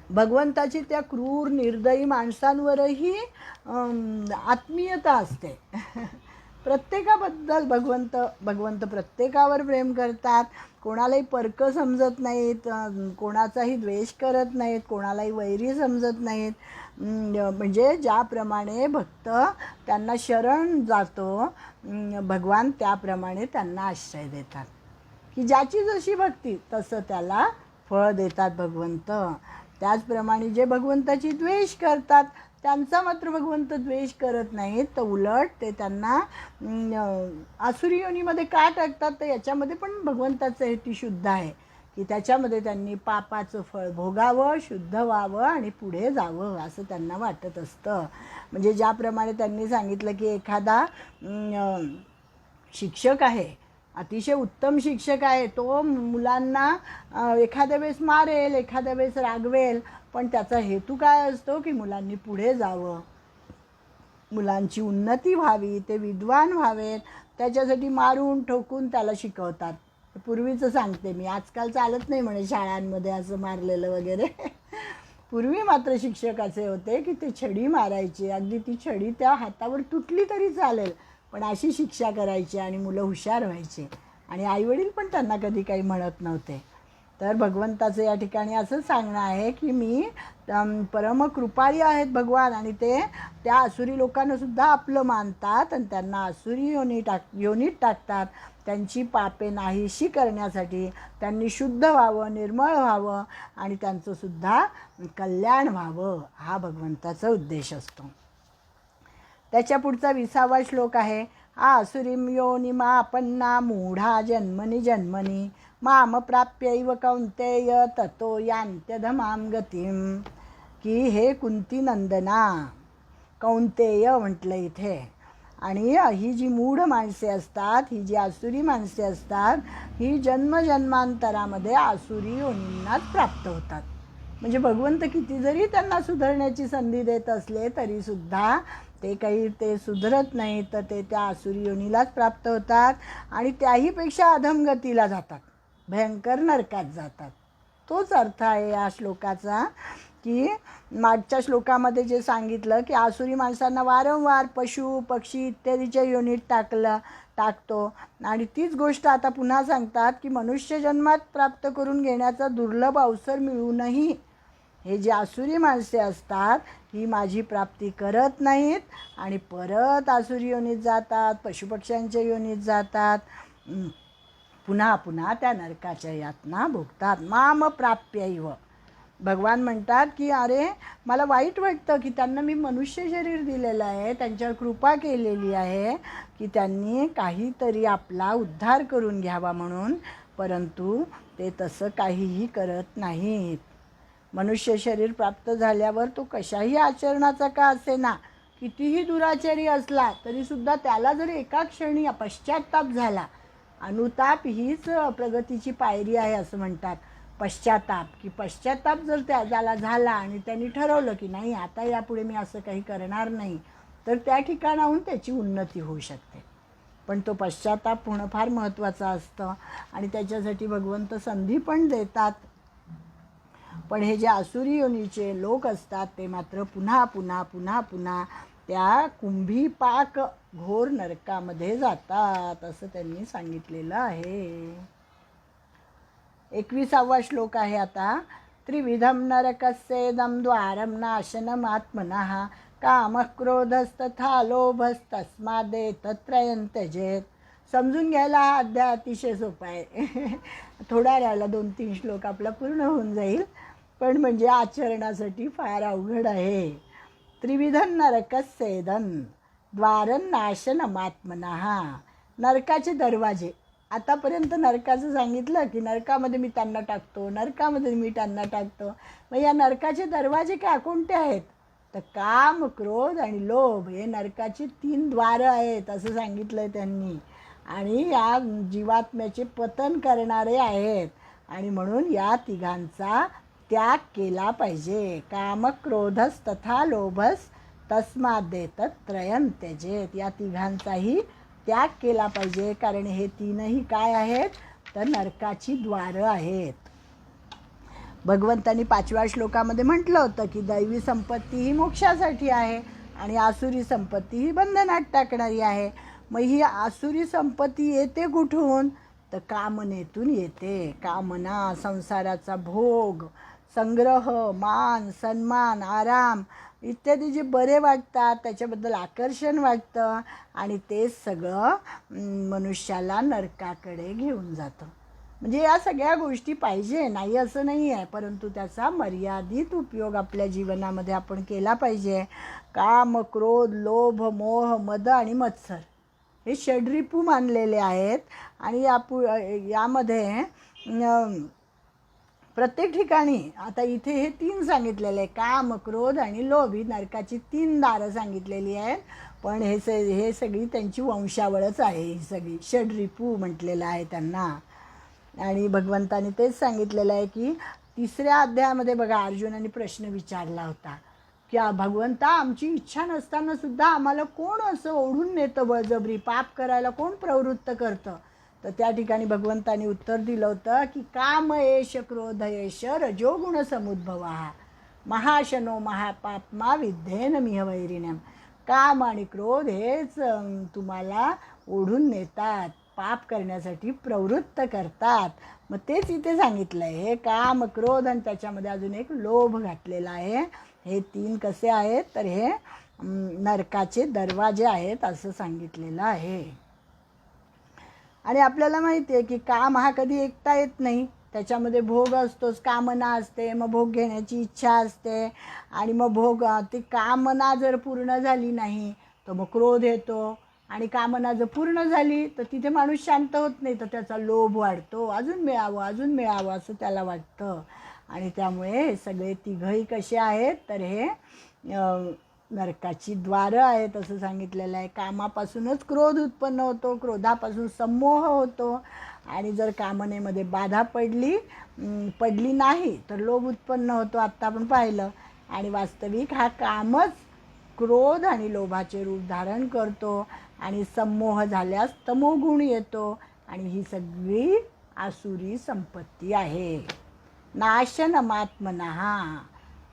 भगवंताची त्या क्रूर निर्दयी माणसांवरही आत्मीयता असते. प्रत्येकाबद्दल भगवंत प्रत्येकावर प्रेम करतात. कोणालाही परकं समजत नाहीत, कोणाचाही द्वेष करत नाहीत, कोणालाही वैरी समजत नाहीत. म्हणजे ज्याप्रमाणे भक्त त्यांना शरण जातो भगवान, त्याप्रमाणे त्यांना आश्रय देतात. की ज्याची जशी भक्ती तसं त्याला फळ देतात भगवंत. त्याचप्रमाणे जे भगवंताची द्वेष करतात त्यांचा मात्र भगवंत द्वेष करत नाहीत, तर उलट ते त्यांना आसुरी योनीमध्ये का टाकतात, तर याच्यामध्ये पण भगवंताचं हेतू शुद्ध आहे की त्याच्यामध्ये त्यांनी पापाचं फळ भोगावं, शुद्ध व्हावं आणि पुढे जावं असं त्यांना वाटत असतं. म्हणजे ज्याप्रमाणे त्यांनी सांगितलं की एखादा शिक्षक आहे, अतिशय उत्तम शिक्षक आहे, तो मुलांना एखाद्या वेळेस मारेल, एखाद्या वेळेस रागवेल, पण त्याचा हेतू काय असतो की मुलांनी पुढे जावं, मुलांची उन्नती व्हावी, ते विद्वान व्हावेत, त्याच्यासाठी मारून ठोकून त्याला शिकवतात. पूर्वीचं सांगते मी, आजकाल चालत नाही म्हणे शाळांमध्ये असं मारलेलं वगैरे. पूर्वी मात्र शिक्षक असे होते की ते छडी मारायचे, अगदी ती छडी त्या हातावर तुटली तरी चालेल, पण अशी शिक्षा करायची आणि मुलं हुशार व्हायचे आणि आईवडील पण त्यांना कधी काही म्हणत नव्हते. तर भगवंताचं या ठिकाणी असं सांगणं आहे की मी परमकृपाळी आहेत भगवान, आणि ते त्या आसुरी लोकांनासुद्धा आपलं मानतात आणि त्यांना आसुरी योनीत टाकतात. त्यांची पापे नाहीशी करण्यासाठी, त्यांनी शुद्ध व्हावं, निर्मळ व्हावं आणि त्यांचंसुद्धा कल्याण व्हावं, हा भगवंताचा उद्देश असतो. त्याच्या पुढचा 20वा श्लोक आहे, आसुरीं योनिमापन्ना मूढा जन्मनि जन्मनि माम प्राप्यैव कौंतेय ततो यान्त्यधमां गतिम. की हे कुंती नंदना, कौंतेय म्हटलं इथे, आणि ही जी मूढ माणसे असतात, ही जी आसुरी माणसे असतात, ही जन्मजन्मांतरामध्ये आसुरी योनींनाच प्राप्त होतात. म्हणजे भगवंत किती जरी त्यांना सुधारण्याची संधी देत असले तरीसुद्धा ते सुधरत नाही, तर ते त्या आसुरी योनीलाच प्राप्त होतात आणि त्याहीपेक्षा अधमगतीला जातात, भयंकर नरकात जातात. तोच अर्थ आहे या श्लोकाचा. की मागच्या श्लोकामध्ये जे सांगितलं की आसुरी माणसांना वारंवार पशु पक्षी इत्यादीच्या योनीत टाकतो, आणि तीच गोष्ट आता पुन्हा सांगतात की मनुष्य जन्मात प्राप्त करून घेण्याचा दुर्लभ अवसर मिळूनही हे जे आसुरी माणसे असतात ही माझी प्राप्ती करत नाहीत आणि परत आसुरी योनीत जातात, पशुपक्ष्यांच्या योनीत जातात, पुन्हा पुन्हा त्या नरकाच्या यातना भोगतात. माम प्राप्यैव. भगवान म्हणतात की अरे मला वाईट वाटतं की त्यांना मी मनुष्य शरीर दिलेलं आहे, त्यांच्यावर कृपा केलेली आहे की त्यांनी काहीतरी आपला उद्धार करून घ्यावा म्हणून, परंतु ते तसं काहीही करत नाहीत. मनुष्य शरीर प्राप्त झाल्यावर तो कशाही आचरणाचा का असेना, कितीही दुराचारी असला तरीसुद्धा त्याला जर एका क्षणी पश्चात्ताप झाला, अनुताप हीच प्रगतीची पायरी आहे असं म्हणतात. पश्चात्ताप, की पश्चात्ताप जर त्याला झाला आणि त्यांनी ठरवलं की नाही आता यापुढे मी असं काही करणार नाही, तर त्या ठिकाणाहून त्याची उन्नती होऊ शकते. पण तो पश्चात्ताप होणं फार महत्त्वाचं असतं आणि त्याच्यासाठी भगवंत संधी पण देतात. पण हे जे आसुरी योनीचे लोक असतात ते मात्र पुन्हा पुन्हा पुन्हा पुन्हा त्या कुंभीपाक घोर नरकामध्ये जातात असं त्यांनी सांगितलेलं आहे. 21वा श्लोक आहे आता, त्रिविधम नरकस्येदं द्वारं नाशनमात्मनः कामः क्रोधस्तथा लोभस्तस्मादेतत्त्रयं त्यजेत. समजून घ्यायला हा अध्याय अतिशय सोपा आहे. थोडा राहिला, 2-3 श्लोक आपला पूर्ण होऊन जाईल, पण म्हणजे आचरणासाठी फार अवघड आहे. त्रिविधं नरकस्येदं द्वारं नाशनमात्मनः. नरकाचे दरवाजे. आतापर्यंत नरकाचं सांगितलं की नरकामध्ये मी त्यांना टाकतो, नरकामध्ये मी त्यांना टाकतो. मग या नरकाचे दरवाजे काय कोणते आहेत, तर काम, क्रोध आणि लोभ हे नरकाची 3 द्वारं आहेत असं सांगितलं आहे त्यांनी, आणि या जीवात्म्याचे पतन करणारे आहेत, आणि म्हणून या तिघांचा त्याग केला पाहिजे. काम क्रोधस तथा लोभस तस्मादेतत्त्रयं त्यजेत. या तिघांचाही त्याग केला पाहिजे, कारण हे 3ही काय आहेत, तर नरकाची द्वारं आहेत. भगवंतांनी 5व्या श्लोकामध्ये म्हटलं होतं की दैवी संपत्ती ही मोक्षासाठी आहे आणि आसुरी संपत्ती ही बंधनात टाकणारी आहे. मग ही आसुरी संपत्ती येते कुठून? तर कामनेतून येते. कामना, संसाराचा भोग, संग्रह, मान, सन्मान, आराम इत्यादी जे बरे वाटतात, त्याच्याबद्दल आकर्षण वाटतं आणि तेच सगळं मनुष्याला नरकाकडे घेऊन जातं. म्हणजे या सगळ्या गोष्टी पाहिजे, नाही असं नाही आहे, परंतु त्याचा मर्यादित उपयोग आपल्या जीवनामध्ये आपण केला पाहिजे. काम, क्रोध, लोभ, मोह, मद आणि मत्सर हे षड्रिपू मानलेले आहेत आणि यामध्ये प्रत्येक ठिकाणी आता इथे हे 3 सांगितलेले आहे, काम, क्रोध आणि लोभ, ही नरकाची 3 दारं सांगितलेली आहेत. पण हे सगळी त्यांची वंशावळच आहे. ही सगळी षड्रिपू म्हटलेलं आहे त्यांना. आणि भगवंताने तेच सांगितलेलं आहे की 3ऱ्या अध्यायामध्ये बघा, अर्जुनाने प्रश्न विचारला होता की भगवंता, आमची इच्छा नसताना सुद्धा आम्हाला कोण असं ओढून नेतं बळजबरी, पाप करायला कोण प्रवृत्त करतं? तर त्या ठिकाणी भगवंतानी उत्तर दिलं होतं की काम एष क्रोध एष रजोगुण समुद्भवा महाशनो महापाप्मा विद्धेन मिह वैरिण्यम. काम आणि क्रोध हेच तुम्हाला ओढून नेतात, पाप करण्यासाठी प्रवृत्त करतात. मग तेच इथे सांगितलं आहे, हे काम, क्रोध आणि त्याच्यामध्ये अजून एक लोभ घातलेला आहे. हे 3 कसे आहेत? तर हे नरकाचे दरवाजे आहेत असं सांगितलेलं आहे. आणि आपल्याला माहिती आहे की काम हा कधी एकटा येत नाही, त्याच्यामध्ये भोग असतोच, कामना असते, मग भोग घेण्याची इच्छा असते आणि मग ती कामना जर पूर्ण झाली नाही तर मग क्रोध येतो आणि कामना जर पूर्ण झाली तर तिथे माणूस शांत होत नाही, तर त्याचा लोभ वाढतो, अजून मिळावं असं त्याला वाटतं. आणि त्यामुळे हे सगळे तिघही कसे आहेत? तर हे नरकाची द्वारं आहेत असं सांगितलेलं आहे. कामापासूनच क्रोध उत्पन्न होतो, क्रोधापासून संमोह होतो आणि जर कामनेमध्ये बाधा पडली नाही तर लोभ उत्पन्न होतो, आत्ता आपण पाहिलं. आणि वास्तविक हा कामच क्रोध आणि लोभाचे रूप धारण करतो आणि संमोह झाल्यास तमोगुण येतो आणि ही सगळी आसुरी संपत्ती आहे. नाशनमात्मनः,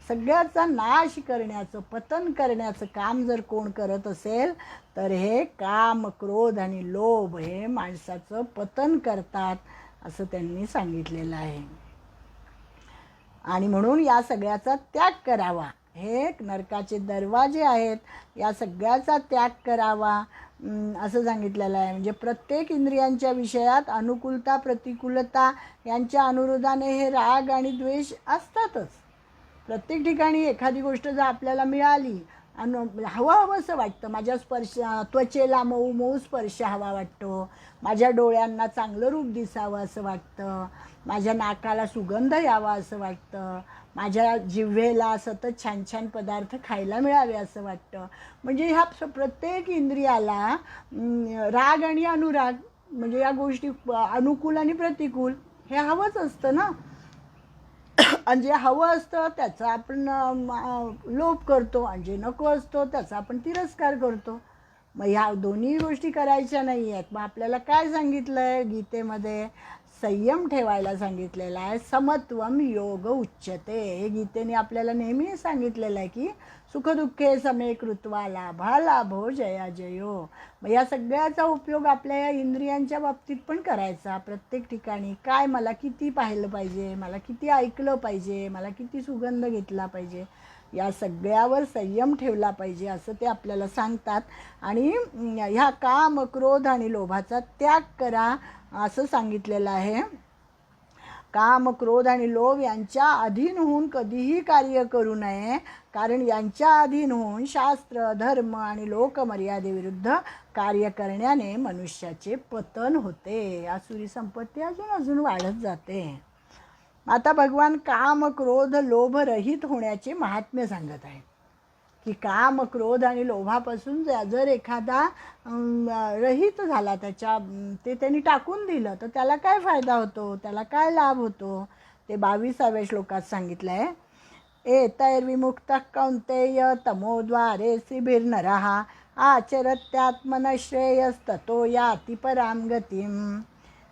सगळ्याचा नाश करण्याचं, पतन करण्याचं काम जर कोण करत असेल तर हे काम, क्रोध आणि लोभ हे माणसाचं पतन करतात असं त्यांनी सांगितलेलं आहे. आणि म्हणून या सगळ्याचा त्याग करावा. हे नरकाचे दरवाजे आहेत, या सगळ्याचा त्याग करावा असं सांगितलेलं आहे. म्हणजे प्रत्येक इंद्रियांच्या विषयात अनुकूलता, प्रतिकूलता यांच्या अनुरोधाने हे राग आणि द्वेष असतातच. प्रत्येक ठिकाणी एखादी गोष्ट जर आपल्याला मिळाली, हवं असं वाटतं, माझ्या त्वचेला मऊ स्पर्श हवा वाटतो, माझ्या डोळ्यांना चांगलं रूप दिसावं असं वाटतं, माझ्या नाकाला सुगंध यावा असं वाटतं, माझ्या जिव्हेला सतत छान छान पदार्थ खायला मिळावे असं वाटतं. म्हणजे ह्या प्रत्येक इंद्रियाला राग आणि अनुराग, म्हणजे या गोष्टी अनुकूल आणि प्रतिकूल हे हवंच असतं ना. आणि जे हवं असतं त्याचा आपण लोभ करतो आणि जे नको असतो त्याचा आपण तिरस्कार करतो. मग ह्या दोन्ही गोष्टी करायच्या नाही आहेत. मग आपल्याला काय सांगितलं आहे गीतेमध्ये? संयम ठेवायला सांगितलेला आहे. समत्वम योग उच्यते. हे गीतेने आपल्याला नेहमी सांगितलेलं आहे की सुखदुःखे समे कृत्वा लाभा लाभो जया जयो. मग या सगळ्याचा उपयोग आपल्या या इंद्रियांच्या बाबतीत पण करायचा. प्रत्येक ठिकाणी काय, मला किती पाहिलं पाहिजे, मला किती ऐकलं पाहिजे, मला किती सुगंध घेतला पाहिजे, या सगळ्यावर संयम ठेवला पाहिजे असं ते आपल्याला सांगतात. आणि ह्या काम, क्रोध आणि लोभाचा त्याग करा असं सांगितलेलं आहे. काम, क्रोध आणि लोभ यांच्या अधीन होऊन कधीही कार्य करू नये, कारण यांच्या अधीन होऊन शास्त्र, धर्म आणि लोकमर्यादेविरुद्ध कार्य करण्याने मनुष्याचे पतन होते. आसुरी संपत्ती अजून वाढत जाते. आता भगवान काम, क्रोध, लोभ रहित होण्याचे महात्म्य सांगत आहे की काम, क्रोध आणि लोभापासून जर एखादा रहित झाला, ते त्यांनी टाकून दिलं तर त्याला काय फायदा होतो, त्याला काय लाभ होतो, ते 22व्या श्लोकात सांगितलं आहे. एतैर्विमुक्तः कौन्तेय तमोद्वारे शिभिर्नरः आचरत्यात्मनः श्रेयस्ततो याति परां गतिम.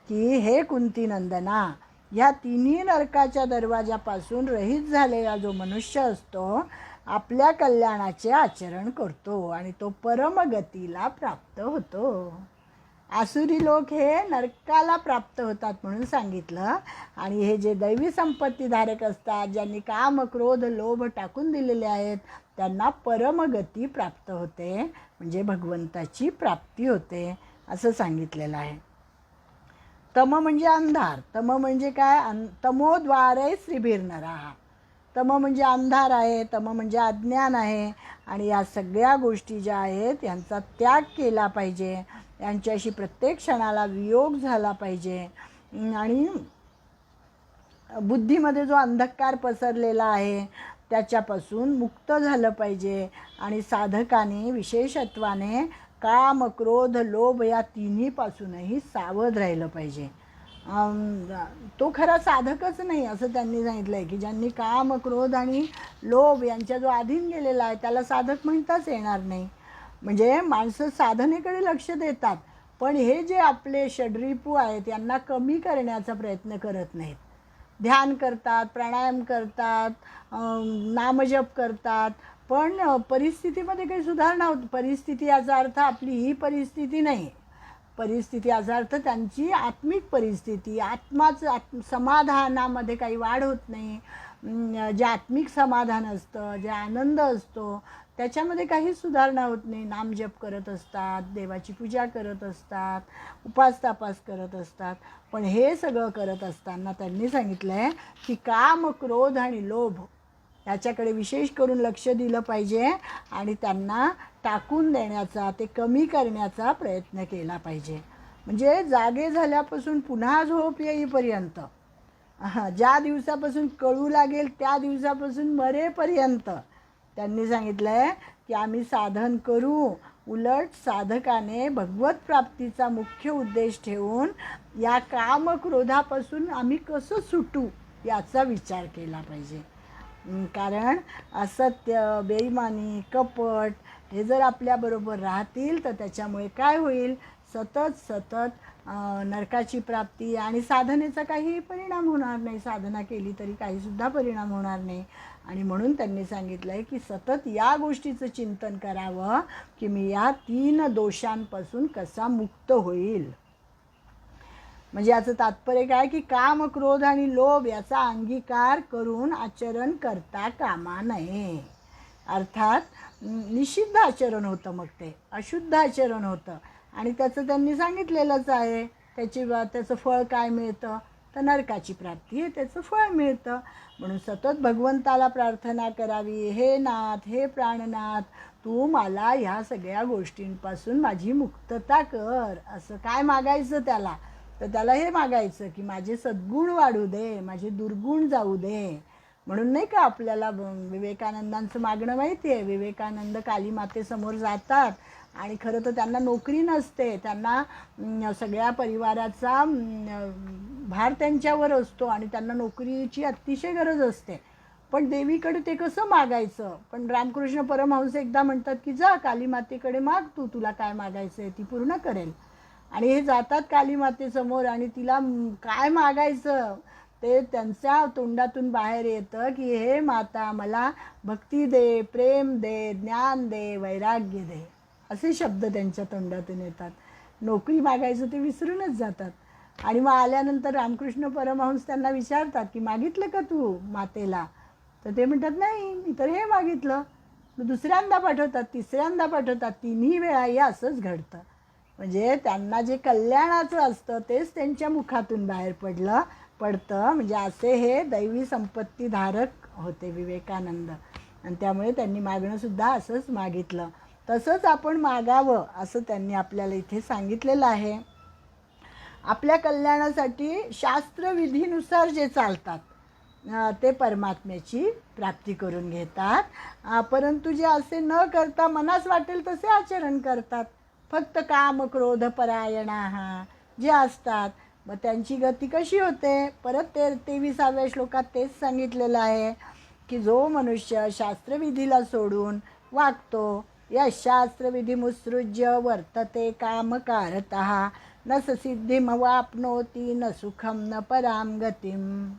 की हे कुंती नंदना, ह्या तिन्ही नरकाच्या दरवाजापासून रहित झालेला जो मनुष्य असतो आपल्या कल्याणाचे आचरण करतो आणि तो परमगतीला प्राप्त होतो. आसुरी लोक हे नरकाला प्राप्त होतात म्हणून सांगितलं. आणि हे जे दैवी संपत्तीधारक असतात, ज्यांनी काम क्रोध लोभ टाकून दिलेले आहेत, त्यांना परमगती प्राप्त होते, म्हणजे भगवंताची प्राप्ती होते असं सांगितलेलं आहे. तम म्हणजे अंधार. तम म्हणजे काय? तमोद्वारे श्रीभिर्नराः. तम म्हणजे अंधार आहे, तम म्हणजे अज्ञान आहे. आणि या सगळ्या गोष्टी ज्या आहेत यांचा त्याग केला पाहिजे, यांच्याशी प्रत्येक क्षणाला वियोग झाला पाहिजे. आणि बुद्धीमध्ये जो अंधकार पसरलेला आहे त्याच्यापासून मुक्त झालं पाहिजे. आणि साधकाने विशेषत्वाने काम क्रोध लोभ या तिन्हीपासूनही सावध राहिलं पाहिजे. तो खरा साधकच नाही असं त्यांनी सांगितलं आहे, की ज्यांनी काम क्रोध आणि लोभ यांच्या जो अधीन गेलेला आहे त्याला साधक म्हणताच येणार नाही. म्हणजे माणसं साधनेकडे लक्ष देतात, पण हे जे आपले षड्रिपू आहेत यांना कमी करण्याचा प्रयत्न करत नाहीत. ध्यान करतात, प्राणायाम करतात, नामजप करतात, पण परिस्थितीमध्ये काही सुधारणा होत. परिस्थिती याचा अर्थ आपली ही परिस्थिती नाही. परिस्थिती याचा अर्थ त्यांची आत्मिक परिस्थिती, आत्माचं समाधानामध्ये काही वाढ होत नाही. जे आत्मिक समाधान असतं, जे आनंद असतो त्याच्यामध्ये काहीच सुधारणा होत नाही. नामजप करत असतात, देवाची पूजा करत असतात, उपास तापास करत असतात, पण हे सगळं करत असताना त्यांनी सांगितलं आहे की काम क्रोध आणि लोभ याच्याकडे विशेष करून लक्ष दिलं पाहिजे आणि त्यांना टाकून देण्याचा, ते कमी करण्याचा प्रयत्न केला पाहिजे. म्हणजे जागे झाल्यापासून पुन्हा झोप येईपर्यंत, ज्या दिवसापासून कळू लागेल त्या दिवसापासून मरेपर्यंत त्यांनी सांगितलं आहे की आम्ही साधन करू. उलट साधकाने भगवत प्राप्तीचा मुख्य उद्देश ठेवून या काम क्रोधापासून आम्ही कसं सुटू याचा विचार केला पाहिजे. कारण असत्य, बेईमानी, कपट हे जर आपल्याबरोबर राहतील तर त्याच्यामुळे काय होईल? सतत नरकाची प्राप्ती आणि साधनेचा काही परिणाम होणार नाही. साधना केली तरी काहीसुद्धा परिणाम होणार नाही. आणि म्हणून त्यांनी सांगितलं आहे की सतत या गोष्टीचं चिंतन करावं की मी या 3 दोषांपासून कसा मुक्त होईल. म्हणजे याचं तात्पर्य काय की काम क्रोध आणि लोभ याचा अंगीकार करून आचरण करता कामा नये. अर्थात निषिद्ध आचरण होतं, मग ते अशुद्ध आचरण होतं. आणि त्याचं त्यांनी सांगितलेलंच आहे. त्याचं फळ काय मिळतं? तर नरकाची प्राप्ती हे त्याचं फळ मिळतं. म्हणून सतत भगवंताला प्रार्थना करावी, हे नाथ, हे प्राणनाथ, तू मला ह्या सगळ्या गोष्टींपासून माझी मुक्तता कर. असं काय मागायचं त्याला? तर त्याला हे मागायचं की माझे सद्गुण वाढू दे, माझे दुर्गुण जाऊ दे. म्हणून नाही का आपल्याला विवेकानंदांचं मागणं माहिती आहे. विवेकानंद कालीमातेसमोर जातात आणि खरं तर त्यांना नोकरी नसते, त्यांना सगळ्या परिवाराचा भार त्यांच्यावर असतो आणि त्यांना नोकरीची अतिशय गरज असते. पण देवीकडे ते कसं मागायचं? पण रामकृष्ण परमहंस एकदा म्हणतात की जा कालीमातेकडे माग, तुला काय मागायचं आहे ती पूर्ण करेल. आणि हे जातात कालीमातेसमोर आणि तिला काय मागायचं ते त्यांच्या तोंडातून बाहेर येतं की हे माता, मला भक्ती दे, प्रेम दे, ज्ञान दे, वैराग्य दे, असे शब्द त्यांच्या तोंडातून येतात. नोकरी मागायचं ते विसरूनच जातात. आणि मग आल्यानंतर रामकृष्ण परमहंस त्यांना विचारतात की मागितलं का तू मातेला? तर ते म्हणतात नाही, मी तर हे मागितलं. दुसऱ्यांदा पाठवतात, तिसऱ्यांदा पाठवतात, 3ही वेळाही असंच घडतं. म्हणजे त्यांना जे कल्याणाचं असतं तेच त्यांच्या मुखातून बाहेर पडतं. म्हणजे असे हे दैवी संपत्तीधारक होते विवेकानंद. आणि त्यामुळे त्यांनी मागणंसुद्धा असंच मागितलं. तसंच आपण मागावं असं त्यांनी आपल्याला इथे सांगितलेलं आहे. आपल्या कल्याणासाठी शास्त्रविधीनुसार जे चालतात ते परमात्म्याची प्राप्ती करून घेतात. परंतु जे असे न करता मनास वाटेल तसे आचरण करतात, फक्त काम क्रोध परायणा जे असतात, मग त्यांची गती कशी होते? परत 23व्या श्लोकात तेच सांगितलेलं आहे की जो मनुष्य शास्त्रविधीला सोडून वागतो, या शास्त्रविधीमुत्सृज्य वर्तते कामकारतः न स सिद्धिमवाप्नोति न सुखं न परां गतिम्.